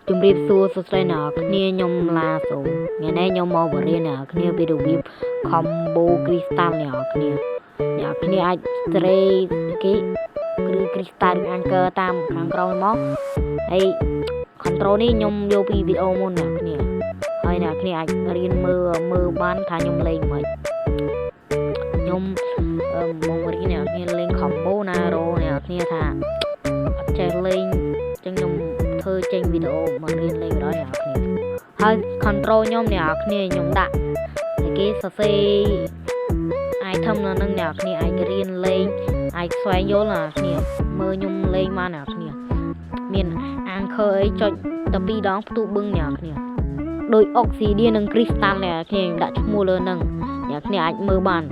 ជំរាបសួរសួស្តីអ្នកគ្នាខ្ញុំឡាសូថ្ងៃនេះខ្ញុំមកបរៀនអ្នកគ្នាពីរបៀប combo crystal អ្នកគ្នាអាចត្រេគេគឺ crystal ឬ anchor តាមខាងក្រោមមកហើយ control នេះខ្ញុំយកពីវីដេអូមុនអ្នកគ្នាហើយអ្នកគ្នាអាចរៀនមើលបានថាខ្ញុំលេងមិនខ្ញុំមករៀនអ្នកគ្នាលេង combo Naro អ្នកគ្នាថាអត់ចេះលេងចឹងខ្ញុំធ្វើចេញវីដេអូមករៀនលេងដល់អ្នកគ្នាហើយ control ខ្ញុំអ្នកគ្នាខ្ញុំដាក់គេសរសេរ item នៅនឹងអ្នកគ្នាអាចរៀនលេងអាចស្វែងយល់អ្នកគ្នាមើលខ្ញុំលេងមកអ្នកគ្នាមាន anchor អីចុចតែ2ដងផ្ទុះបឹងអ្នកគ្នាដោយ obsidian និង crystal អ្នកគ្នាដាក់ឈ្មោះលើនឹងអ្នកគ្នាអាចមើលបាន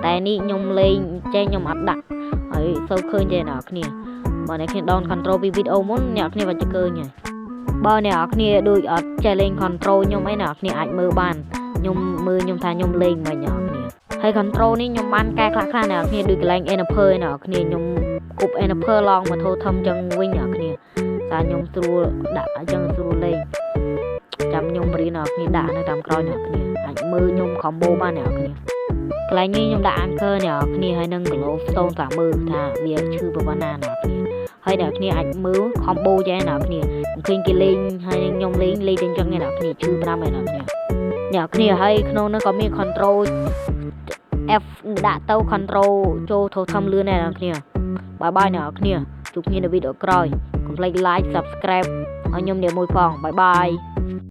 តែនេះខ្ញុំលេងចេះខ្ញុំអត់ដាក់ហើយសូវឃើញទេអ្នកគ្នាបើអ្នកគ្នា down control ពីវីដេអូមុនអ្នកគ្នាបាច់ឃើញហើយបើអ្នកគ្នាដូចអត់ចេះលេង control ខ្ញុំអីអ្នកគ្នាអាចមើលបានខ្ញុំមើលខ្ញុំថាខ្ញុំលេងមិនអ្នកគ្នាហើយ control នេះខ្ញុំបានកែខ្លះៗអ្នកគ្នាដូចកន្លែង enable អ្នកគ្នាខ្ញុំគប់ enable ឡងមកធូរធំចឹងវិញអ្នកគ្នាតែខ្ញុំស្រួលដាក់អញ្ចឹងស្រួលលេងចាំខ្ញុំរៀនអ្នកគ្នាដាក់នៅតាមក្រោយអ្នកគ្នាអាចមើលខ្ញុំ combo បានអ្នកគ្នាកន្លែងនេះខ្ញុំដាក់ anchor អ្នកគ្នាហើយនឹង glow stone តាមមើលថាវាឈឺប៉ុណ្ណាអ្នកគ្នាហើយអ្នកគ្នាអាចមើល combo ចេះអ្នកគ្នាឃើញគេលេងហើយខ្ញុំលេងទាំងចឹងអ្នកគ្នាឈឺ5ឯអ្នកគ្នាហើយក្នុងនោះក៏មាន control F ដាក់ទៅ control ចូលធូរធំលឿនអ្នកគ្នាបាយអ្នកគ្នាជួបគ្នានៅវីដេអូក្រោយកុំភ្លេច like subscribe ឲ្យខ្ញុំនេះមួយផងបាយ